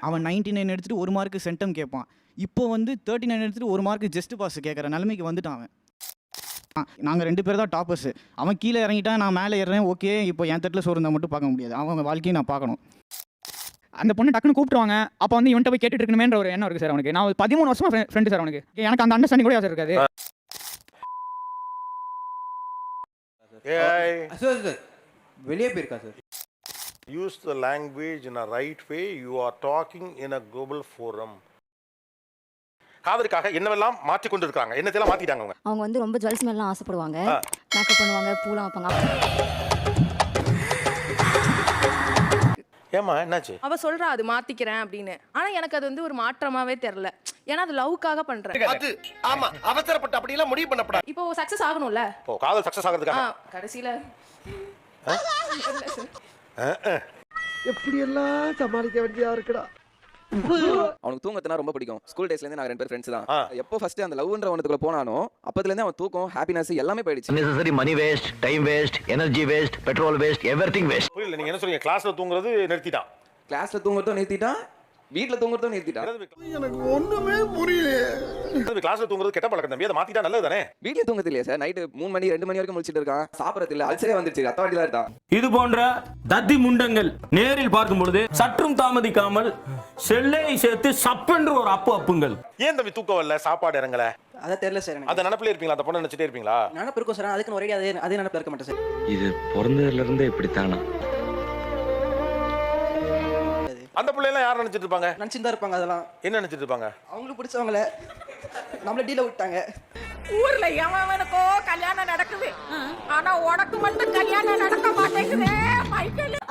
அவன் 99 எடுத்துட்டு 1 mark centum கேட்பான். இப்போ வந்து 39 எடுத்துட்டு 1 மார்க் ஜஸ்ட் பாஸ் கேட்குற நிலைமைக்கு வந்துட்டான் அவன். நாங்கள் 2 பேர் தான் டாப்பர்ஸ். அவன் கீழே இறங்கிட்டான், நான் மேலே ஏறேன். ஓகே, இப்போ என் தட்டில் சோறு இருந்தால் மட்டும் பார்க்க முடியாது, அவங்க வாழ்க்கையை நான் பார்க்கணும். அந்த பொண்ணு டக்குன்னு கூப்பிட்டுருவாங்க. அப்போ வந்து இவன்ட்ட போய் கேட்டுட்டு இருக்கணுமேன்ற ஒரு எண்ணம் இருக்குது சார் அவனுக்கு. நான் 13 வருஷமா ஃப்ரெண்டு சார் அவனுக்கு. எனக்கு அந்த அண்டர்ஸ்டாண்டிங் கூட சார் இருக்காது. சார் வெளியே போயிருக்கா sir. Use the language in a right way. You are talking in a global forum. காதலுக்காக என்னவெல்லாம் மாற்றி கொண்டு இருக்காங்க, என்னத்தெல்லாம் மாத்திட்டாங்க அவங்க. அவங்க வந்து ரொம்ப ஜுவல்ஸ் மேலாம் ஆசைப்படுவாங்க, மேக்கப் பண்ணுவாங்க, பூலாம் வைப்பாங்க. ஏமா என்னாச்சு? அவ சொல்றா அது மாத்திக்கிறேன் அப்படின்னு. ஆனா எனக்கு அது வந்து ஒரு மாற்றமாவே தெரியல. ஏன்னா அது லவ்க்காக பண்றேன். அது ஆமா, அவசரப்பட்டு அப்படி எல்லாம் முடிவு பண்ணப்படாது. இப்போ சக்சஸ் ஆகணும்ல. ஓ, காதல் சக்சஸ் ஆகிறதுக்காக கடைசில எப்படி எல்லாம் சமாளிக்க வேண்டியதா இருக்குடா. அவனுக்கு தூங்கத்தான் ரொம்ப பிடிக்கும். ஸ்கூல் டேஸ்ல இருந்து நாங்க 2 பேர் ஃப்ரெண்ட்ஸ் தான். எப்போ ஃபர்ஸ்ட் அந்த லவ்ன்ற ஒண்ணுக்குள்ள போனானோ அப்பத்துல இருந்து அவன் தூக்கம், ஹாப்பினஸ் எல்லாமே போயிடுச்சு. unnecessary money waste, time waste, energy waste, petrol waste, everything waste. புரியல, நீங்க என்ன சொல்றீங்க? கிளாஸ்ல தூங்குறது நிறுத்திட்டான், கிளாஸ்ல தூங்குறதும் நிறுத்திட்டான், வீட்ல தூங்குறதும் நிறுத்திட்டான். எனக்கு ஒண்ணுமே புரியல. கிளாஸ்ல தூங்குறது கெட்ட பழக்கம் தம்பி, அதை மாத்திட்டா நல்லது தானே. வீட்ல தூங்குறது இல்லையா சார்? நைட் 3 மணி 2 மணி வரைக்கும் முழிச்சிட்டு இருக்கான். சாப்பிடறது இல்ல, அல்சரே வந்துருச்சு, அத்தவாடி தான் இருக்கான். இது போன்ற தத்தி முண்டங்கள் நேரில் பார்க்கும் பொழுது சற்றும் தாமதிக்காமல் செல்லை சேர்த்து சப்பென்று ஒரு அப்புங்கள். ஏன் தம்பி தூக்கம் வரல, சாப்பாடு இறங்கல? அத தெரியல சார் எனக்கு. அத நினைப்பிலே இருப்பீங்களா? அந்த பொண்ணை நினைச்சிட்டே இருப்பீங்களா? நினைப்பு இருக்கும் சார், அதுக்கு ஒரே அதே நினைப்பு இருக்க மாட்டேன் சார். இது பிறந்ததுல இருந்தே இப்படித்தானா? அந்த பிள்ளை எல்லாம் யார் நினைச்சிட்டு இருப்பாங்க? நினைச்சிட்டு தான் இருப்பாங்க. அதெல்லாம் என்ன நினைச்சிட்டு இருப்பாங்க? அவங்களுக்கு பிடிச்சவங்கள நம்மள டீல விட்டாங்க. ஊர்ல எவனுக்கோ கல்யாணம் நடக்குது, ஆனா உனக்கு மட்டும் கல்யாணம் நடக்க மாட்டேங்குதே.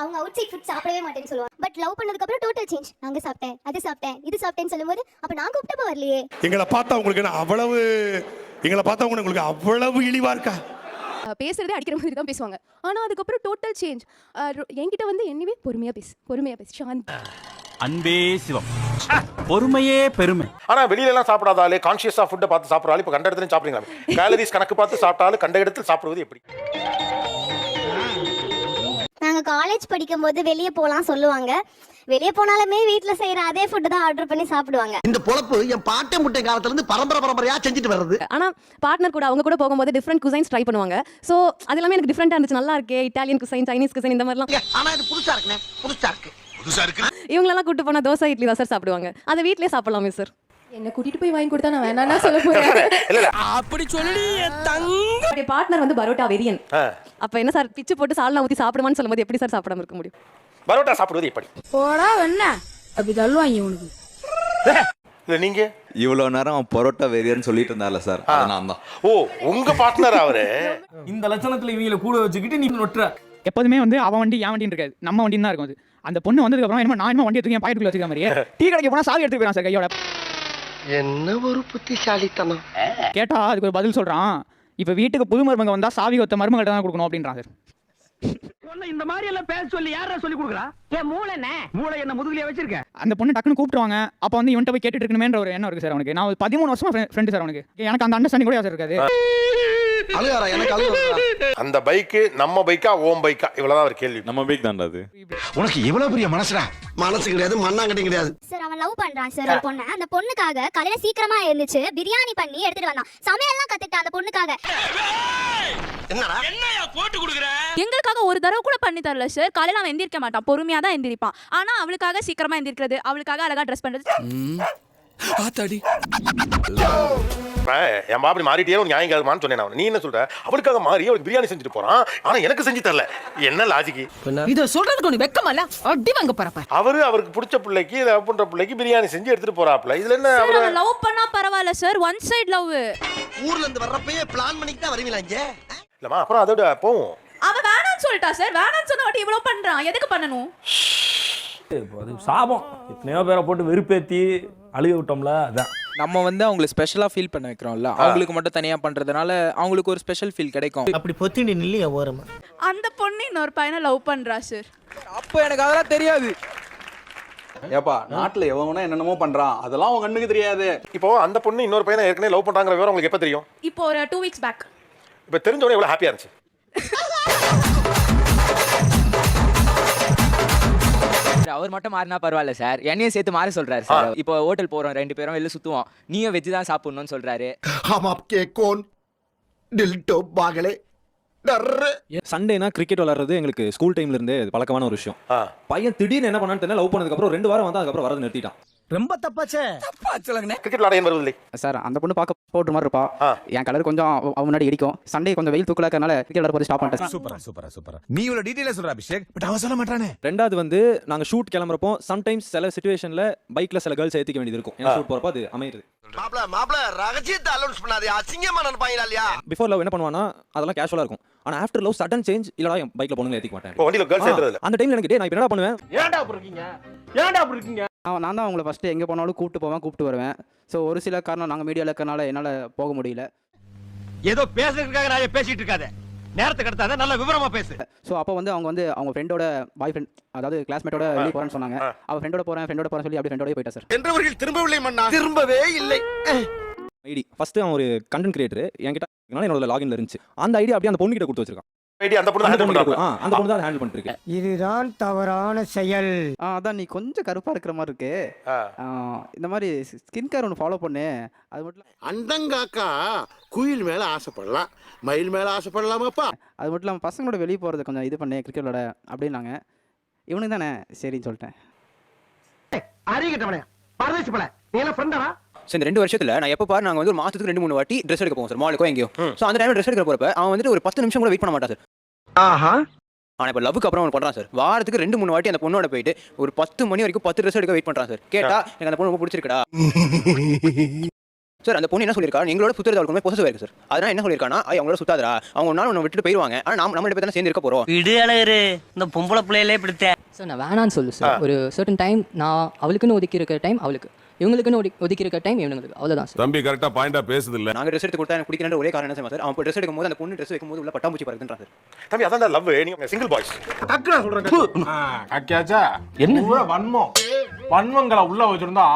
அவங்க அவுட் சைட் ஃபுட் சாப்பிடவே மாட்டேன்னு சொல்லுவாங்க. பட் லவ் பண்ணதுக்கு அப்புறம் டோட்டல் சேஞ்ச். நாங்க சாப்பிட்டேன், அது சாப்பிட்டேன், இது சாப்பிட்டேன்னு சொல்லும்போது அப்ப நான் கூப்பிட்டப்ப வரலையே. எங்களை பார்த்தா உங்களுக்கு அவ்வளவு இழிவா இருக்கா? பேசுறதே அடிக்கிற மாதிரி தான் பேசுவாங்க. ஆனா அதுக்கப்புறம் டோட்டல் சேஞ்ச். என்கிட்ட வந்து என்னவே பொறுமையா பேசு சாந்தி. அன்பே சிவம், பொறுமையே பெருமை. ஆனா வெளியில எல்லாம் சாப்பிடாதாலே, கான்ஷியஸா ஃபுட்டை பார்த்து சாப்பிடாலே, இப்ப கண்ட இடத்துல சாப்பிடுறீங்களா? கேலரிஸ் கணக்கு பார்த்து சாப்பிட்டாலும் கண்ட இடத்துல சாப்பிடுவது எப்படி? நாங்க காலேஜ் படிக்கும் போது வெளியே போலாம் சொல்லுவாங்க. வெளியே போனாலுமே வீட்ல செய்யற அதே ஃபுட் தான் ஆர்டர் பண்ணி சாப்பிடுவாங்க. இந்த பொழப்பு என் பாட்டை முட்டை காலத்துல இருந்து பரம்பரையா செஞ்சுட்டு வருது. ஆனா பார்ட்னர் கூட அவங்க கூட போகும்போது டிஃபரெண்ட் குசைன்ஸ் ட்ரை பண்ணுவாங்க. சோ அது எல்லாமே எனக்கு டிஃபரெண்டா இருந்துச்சு. நல்லா இருக்கே, இட்டாலியன் குசைன், சைனீஸ் குசைன், இந்த மாதிரிலாம். ஆனா இது புதுசா இருக்கு. இவங்களெல்லாம் கூட்டு போனா தோசை இட்லி தான் சார் சாப்பிடுவாங்க. அதை வீட்லயே சாப்பிடலாமே சார். என்ன கூட்டிட்டு போய் வாங்கி கொடுத்தா நான் வேணாம்னா சொல்ல போறேன். அப்படி சொல்லி தங்க பார்ட்னர் வந்து பரோட்டா வெரியன். அப்ப என்ன சார் பிச்சு போட்டு சால்னா ஊத்தி சாப்பிடுவான்னு சொல்லும்போது எப்படி சார் சாப்பிடாம இருக்க முடியும்? பரோட்டா சாப்பிடுவது எப்படி? போடா என்ன அப்படி தள்ளுவாங்க உனக்கு. இல்ல நீங்க இவ்வளவு நேரம் பரோட்டா வெறியன்னு சொல்லிட்டு இருந்தால சார், நான் தான். ஓ, உங்க பார்ட்னர் அவரு. இந்த லட்சணத்துல இவங்கள கூட வச்சுக்கிட்டு நீ நொட்டுற. எப்போதுமே வந்து அவன் வண்டி என் வண்டின்னு இருக்காது, நம்ம வண்டின்னு தான் இருக்கும். அது அந்த பொண்ணு வந்ததுக்கு அப்புறம் என்ன நான் வண்டி எடுத்து என் பாக்கெட்டுக்குள்ள வச்சுக்க மாதிரியே டீ கடைக்கு போனா சாவி எடுத்து போயிடான் சார் கையோட. என்ன ஒரு புத்திசாலித்தனம். கேட்டா அதுக்கு ஒரு பதில் சொல்றான். இப்ப வீட்டுக்கு புது மருமங்க வந்தா சாவி ஒத்த மருமகிட்ட தான் கொடுக்கணும் அப்படின்றான் சார். இந்த மாதிரி எல்லாம் பேச சொல்லி யாரா சொல்லி கொடுக்குறா? என் மூளை என்ன முதுகுலயே வச்சிருக்க? அந்த பொண்ணு டக்குன்னு கூப்பிட்டுருவாங்க. அப்போ வந்து இவன்ட்ட போய் கேட்டுட்டு இருக்கணுமேன்ற ஒரு எண்ணம் இருக்கு சார் அவனுக்கு. நான் 13 வருஷமா ஃப்ரெண்டு சார் அவனுக்கு. எனக்கு அந்த அண்டர்ஸ்டாண்டிங் கூட சார் இருக்காது. அழுகாரா? எனக்கு அழுகாரா? அந்த பைக்கு நம்ம பைக்கா ஓம் பைக்கா, இவ்வளவுதான் ஒரு கேள்வி. நம்ம பைக் தான்டா அது. உனக்கு இவ்வளவு பெரிய மனசுடா? மனசு கிடையாது, மண்ணாங்கட்டி கிடையாது சார் அவன் லவ் பண்றான் சார் ஒரு பொண்ணு. அந்த பொண்ணுக்காக காலையில சீக்கிரமா எழுந்துச்சு பிரியாணி பண்ணி எடுத்துட்டு வந்தான். சமையல்லாம் கத்துக்கிட்டான் அந்த பொண்ணுக்காக. என்னடா என்னையா போட்டு குடுக்குற? எங்களுக்காக ஒரு தடவை கூட பண்ணி தரல சார். காலையில அவன் எந்திரிக்க மாட்டான், பொறுமையா தான் எந்திரிப்பான். ஆனா அவளுக்காக சீக்கிரமா எந்திரிக்கிறது, அவளுக்காக அழகா ட்ரெஸ் பண்றது. ஆத்தாடி என் மாப்படி மாறிட்டே ஒரு நியாயம் கேட்கமான்னு சொன்னேன். நீ என்ன சொல்ற? அவளுக்காக மாறி அவளுக்கு பிரியாணி செஞ்சுட்டு போறான், ஆனா எனக்கு செஞ்சு தரல. என்ன லாஜிக்கு? இத சொல்றதுக்கு ஒண்ணு வெக்கமா இல்ல? அடி வாங்க போறப்ப அவருக்கு பிடிச்ச பிள்ளைக்கு, லவ் பண்ற பிள்ளைக்கு பிரியாணி செஞ்சு எடுத்துட்டு போறாப்ல. இதுல என்ன? அவரு லவ் பண்ணா பரவாயில்ல சார், ஒன் சைடு லவ். ஊர்ல இருந்து வர்றப்பயே பிளான் பண்ணிட்டு தான் வருவீங்களா இங்க? இல்லமா, அப்புறம் அதோட போவோம். அவ வேணான்னு சொல்லிட்டா சார். வேணான்னு சொன்ன வாட்டி இவ்வளவு பண்றான், எதுக்கு பண்ணணும்? அது சாபம். எத்தனையோ பேரை போட்டு வெறுப்பேத்தி அழுக விட்டோம்ல. அதான் நம்ம வந்து அவங்களை ஸ்பெஷலா ஃபீல் பண்ண வைக்கிறோம்ல, அவங்களுக்கு மட்டும் தனியா பண்றதுனால அவங்களுக்கு ஒரு ஸ்பெஷல் ஃபீல் கிடைக்கும். அப்படி பொத்திட்டு நில்லையா ஓரமா? அந்த பொண்ணு இன்னொரு பையனை லவ் பண்றா சார். அப்போ எனக்கு அதெல்லாம் தெரியாது. ஏப்பா, நாட்டுல எவனா என்னென்னமோ பண்றான், அதெல்லாம் அவங்க கண்ணுக்கு தெரியாது. இப்போ அந்த பொண்ணு இன்னொரு பையனை ஏற்கனவே லவ் பண்றாங்கிற விவரம் உங்களுக்கு எப்ப தெரியும்? இப்போ ஒரு 2 வீக்ஸ் பேக். இப்ப தெரிஞ்ச உடனே எவ்வளவு ஹாப்பியா இருந்துச்சு? அவர் மட்டும் மாறினா பரவாயில்ல சார், என்னையும் சேர்த்து மாற சொல்றாரு சார். இப்போ ஹோட்டல் போறோம் 2 பேரும் வெளில சுத்துவோம், நீயும் வெஜ் தான் சாப்பிடணும்னு சொல்றாரு. சண்டேனா கிரிக்கெட் விளையாடுறது எங்களுக்கு ஸ்கூல் டைம்ல இருந்தே பழக்கமான ஒரு விஷயம். பையன் திடீர்னு என்ன பண்ணான்னு தெரியல, லவ் பண்ணதுக்கு அப்புறம் 2 வாரம் வந்து அதுக்கப்புறம் வரது நிறுத்திட்டான். ரொம்ப தப்பாச்சே. கிரிக்கெட் விளையாட ஏன் வருவதில்லை? சார் அந்த பொண்ணு பார்க்க போட்டு மாதிரி இருப்பா, என் கலர் கொஞ்சம் அவன் முன்னாடி இடிக்கும். சண்டே கொஞ்சம் வெயில் தூக்கல இருக்கனால கிரிக்கெட் விளையாட போய் ஸ்டாப் பண்ணிட்டேன். சூப்பரா நீ இவ்வளவு டீடைலா சொல்ற அபிஷேக், பட் அவன் சொல்ல மாட்டானே. ரெண்டாவது வந்து நாங்க ஷூட் கிளம்புறப்போ சம்டைம்ஸ் சில சிச்சுவேஷன்ல பைக்ல சில கேர்ள்ஸ் ஏத்திக்க வேண்டியது இருக்கும். ஏன்னா ஷூட் போறப்ப அது அமையுது. மாப்ள ரகசியத்தை அலௌன்ஸ் பண்ணாதே, அசிங்கமா நினைப்பாங்களா இல்லையா? பிஃபோர் லவ் என்ன பண்ணுவானா அதெல்லாம் கேஷுவலா இருக்கும். ஆனா ஆஃப்டர் லவ் சடன் சேஞ்ச், இல்லடா என் பைக்ல பொண்ணுங்க ஏத்திக்க மாட்டேன். இப்போ வண்டியில கேர்ள்ஸ் ஏத்துறது இல்ல. அந்த டைம்ல எனக்கு நான் இப்ப என்னடா பண்ணுவேன்? ஏன்டா அப்படி இருக்கீங்க? நான் தான் அவங்கள ஃபர்ஸ்ட் எங்க போனாலும் கூப்பிட்டு வருவேன். ஸோ ஒரு சில காரணம் நாங்கள் மீடியாவில் இருக்கனால என்னால் போக முடியல. ஏதோ பேசுறதுக்காக நான் பேசிட்டு இருக்காத, நேரத்துக்கு எடுத்தாத, நல்ல விவரமா பேசு. ஸோ அப்போ வந்து அவங்க ஃப்ரெண்டோட பாய் ஃப்ரெண்ட், அதாவது கிளாஸ்மேட்டோட வெளியே போறேன்னு சொன்னாங்க. அவள் ஃப்ரெண்டோட போறேன் சொல்லி அப்படியே ஃப்ரெண்டோடய போயிட்டா சார். என்றவர்கள் திரும்பவில்லை மன்னா, திரும்பவே இல்லை. ஐடி ஃபர்ஸ்ட் அவன் ஒரு கண்டென்ட் கிரியேட்டர், என்கிட்ட என்னோட லாகின்ல இருந்துச்சு. அந்த ஐடி அப்படியே அந்த பொண்ணு கிட்ட கொடுத்து வச்சிருக்கான். அந்த பொண்ணு அந்த பொண்ணு தான் ஹேண்டில் பண்ணிருக்கு. இதுதான் தவறான செயல். அதான் நீ கொஞ்சம் கருப்பா இருக்கிற மாதிரி இருக்கு, இந்த மாதிரி ஸ்கின் கேர் ஒன்று ஃபாலோ பண்ணு. அது மட்டும் அண்டங்காக்கா குயில் மேல ஆசைப்படலாம், மயில் மேல ஆசைப்படலாமாப்பா. அது மட்டும் இல்லாமல் பசங்களோட வெளியே போகிறது கொஞ்சம் இது பண்ணு கிரிக்கெட் விளையாட அப்படின்னாங்க. இவனுக்கு தானே சரின்னு சொல்லிட்டேன். அறிகிட்டவனே பரதேசி போல நீ எல்லாம் ஃப்ரெண்டா? ஸோ இந்த 2 வருஷத்துல நான் எப்போ பாரு நாங்கள் வந்து ஒரு மாதத்துக்கு 2-3 வாட்டி ட்ரெஸ் எடுக்க போவோம் சார், மாலுக்கோ எங்கேயோ. ஸோ அந்த டைம்ல ட்ரெஸ் எடுக்க போறப்ப அவன் வந்துட்டு ஒரு 10 நிமிஷம் கூட வெயிட் பண்ண மாட்டான் சார். ஆனால் இப்போ லவ்வுக்கு அப்புறம் அவன் பண்ணுறான் சார். வாரத்துக்கு 2-3 வாட்டி அந்த பொண்ணோட போயிட்டு ஒரு 10 மணி வரைக்கும் 10 ட்ரெஸ் எடுக்க வெயிட் பண்ணுறான் சார். கேட்டா எனக்கு அந்த பொண்ணு ரொம்ப பிடிச்சிருக்கடா சார். அந்த பொண்ணு என்ன சொல்லியிருக்கா, எங்களோட சுத்துறது அவளுக்கு பொசசிவ் இருக்கு சார். அதனால என்ன சொல்லியிருக்கானா, அவங்களோட சுத்தாதரா, அவங்க ஒரு நாள் ஒன்று விட்டுட்டு போயிடுவாங்க, ஆனால் நம்ம 2 பேர் தானே சேர்ந்து இருக்க போறோம். விடு அழகு, இந்த பொம்பளை பிள்ளையிலே பிடித்தேன் சார். நான் வேணான்னு சொல்லு சார். ஒரு சர்டன் டைம் நான் அவளுக்குன்னு ஒதுக்கி இருக்கிற டைம் அவளுக்கு, இவங்களுக்குன்னு ஒதுக்கி இருக்க டைம் இவங்களுக்கு, அவ்வளோதான் சார். தம்பி கரெக்டா பாயிண்டா பேசுது இல்ல. நாங்கள் ட்ரெஸ் எடுத்து கொடுத்தா எனக்கு பிடிக்கிற ஒரே காரணம் என்ன சார், அவன் ட்ரெஸ் எடுக்கும் போது அந்த பொண்ணு ட்ரெஸ் வைக்கும் போது உள்ள பட்டாம்பூச்சி பறக்குதுன்றான் சார். தம்பி அதான் லவ். நீங்க சிங்கிள் பாய்ஸ் டக்குனு சொல்றேன் அக்கியாச்சா, என்ன வன்மங்களை உள்ள வச்சிருந்தா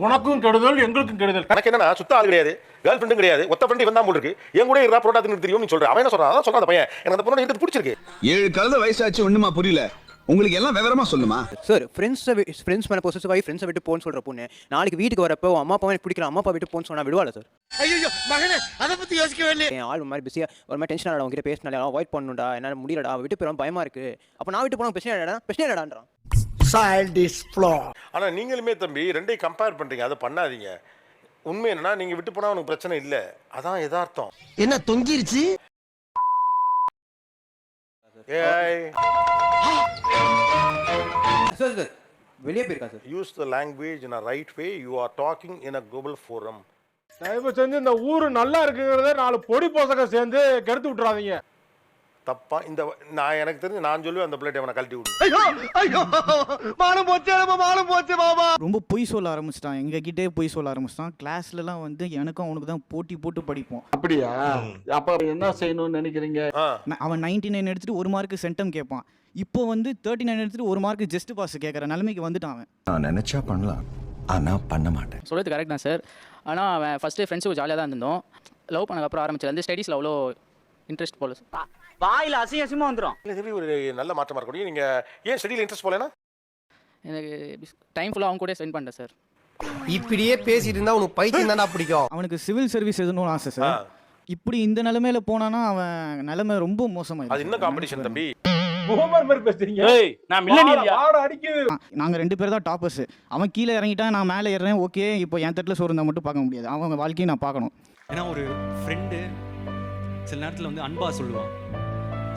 உனக்கும் கெடுதல் எங்களுக்கும் கெடுதல். எனக்கு என்னன்னா சுத்த ஆள் கிடையாது, கேர்ள் ஃப்ரெண்டும் கிடையாது, ஒத்த ஃப்ரெண்ட் இவன் தான் போல இருக்கு. என் கூட இருக்கா புரோட்டா தின்னு தெரியும் நீ சொல்ற. அவன் என்ன சொல்றான், அதான் சொல்றான் அந்த பையன், எனக்கு அந்த பொண்ணு இருக்கிறது பிடிச்சிருக்கு. 7 கழுத வயசாச்சு ஒண்ணுமா புரியல உங்களுக்கு, எல்லாம் விவரமா சொல்லுமா சார். ஃப்ரெண்ட்ஸ் மேலே பொசசிவ் ஆகி ஃப்ரெண்ட்ஸை விட்டு போன்னு சொல்ற பொண்ணு நாளைக்கு வீட்டுக்கு வரப்போ அம்மா அப்பா எனக்கு பிடிக்கல, அம்மா அப்பா விட்டு போன்னு சொன்னா விடுவாள் சார். ஐயோ மகனே அதை பத்தி யோசிக்கவே இல்லை. என் ஆள் மாதிரி பிஸியா ஒரு மாதிரி டென்ஷன் ஆகிடும், அவங்ககிட்ட பேசினாலே அவாய்ட் பண்ணணும்டா, என்னால் முடியலடா, விட்டு போயிடும் பயமா இருக்கு. அப்போ நான் விட்டு போனா பிரச்சனை இல்லடான்றான். ஆனா நீங்களுமே தம்பி 2ஐயும் கம்பேர் பண்றீங்க, அதை பண்ணாதீங்க. உண்மை என்னன்னா நீங்க விட்டு போனா உனக்கு பிரச்சனை இல்ல, அதான் யதார்த்தம். என்ன தொங்கிருச்சு சார் வெளியே போயிருக்கா sir. Use the language in a right way. You are talking in a global forum. தயவு செஞ்சு இந்த ஊரு நல்லா இருக்குங்கிறத 4 பொடி போசக சேர்ந்து கெடுத்து விட்டுறாதீங்க. தப்பா இந்த நான் எனக்கு தெரிஞ்சு நான் சொல்லுவேன் அந்த பிளேட் அவனை கழட்டி விடு. ஐயோ மானம் போச்சு மாமா. ரொம்ப பொய் சொல்ல ஆரம்பிச்சிட்டான், எங்ககிட்டே பொய் சொல்ல ஆரம்பிச்சிட்டான். கிளாஸ்லலாம் வந்து எனக்கும் அவனுக்கு தான் போட்டி போட்டு படிப்போம். அப்படியா? அப்ப என்ன செய்யணும்னு நினைக்கிறீங்க? அவன் 99 எடுத்துட்டு 1 மார்க்கு சென்டம் கேட்பான். இப்போ வந்து 39 எடுத்துட்டு 1 மார்க்கு ஜஸ்ட் பாஸ் கேட்குற நிலைமைக்கு வந்துட்டான் அவன். நான் நினைச்சா பண்ணலாம், ஆனா பண்ண மாட்டேன். சொல்கிறது கரெக்ட் தான் சார். ஆனால் அவன் ஃபஸ்ட்டு ஃப்ரெண்ட்ஸுக்கு ஜாலியாக தான் இருந்தோம். லவ் பண்ணதுக்கப்புறம் ஆரம்பிச்சது வந்து ஸ்டடீஸில் அவ்வளோ இன்ட்ரெஸ்ட் போல சார். வாயில அசிங்கமா வந்துடும். இல்லை ஒரு நல்ல மாற்றமாக இருக்கக்கூடிய நீங்க ஏன் ஸ்டடியில் இன்ட்ரெஸ்ட் போலேன்னா? எனக்கு டைம் ஃபுல்லாக அவங்க கூட ஸ்பெண்ட் பண்ணிட்டேன் சார். இப்படியே பேசிட்டு இருந்தா உனக்கு பைத்தியம் தானே பிடிக்கும். அவனுக்கு சிவில் சர்வீஸ் எதுன்னு ஆசை சார். இப்படி இந்த நிலைமையில போனானா அவன் நிலைமை ரொம்ப மோசமாயிடும். அது இன்னும் காம்படிஷன் தம்பி. நாங்க 2 பேர் தான் டாப்பர்ஸ். அவன் கீழே இறங்கிட்டான், நான் மேலே ஏறேன். ஓகே, இப்போ என் தட்டில் சோறு இருந்தால் மட்டும் பார்க்க முடியாது, அவங்க வாழ்க்கையை நான் பார்க்கணும். ஏன்னா ஒரு ஃப்ரெண்டு சில நேரத்தில் வந்து அன்பா சொல்லுவான்,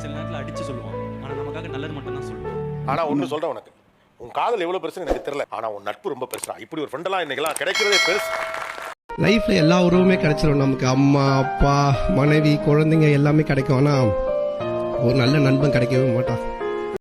சில நேரத்தில் அடிச்சு சொல்லுவான், ஆனால் நமக்காக நல்லது மட்டும் தான் சொல்லுவான். ஆனால் ஒன்று சொல்கிறேன், உனக்கு உன் காதல் எவ்வளோ பெருசுன்னு எனக்கு தெரியல, ஆனால் உன் நட்பு ரொம்ப பெருசா. இப்படி ஒரு ஃப்ரெண்டெல்லாம் இன்னைக்கெல்லாம் கிடைக்கிறதே பெருசு. லைஃப்ல எல்லா உறவுமே கிடைச்சிடும் நமக்கு. அம்மா அப்பா மனைவி குழந்தைங்க எல்லாமே கிடைக்கும். ஆனால் ஒரு நல்ல நண்பன் கிடைக்கவே மாட்டான்.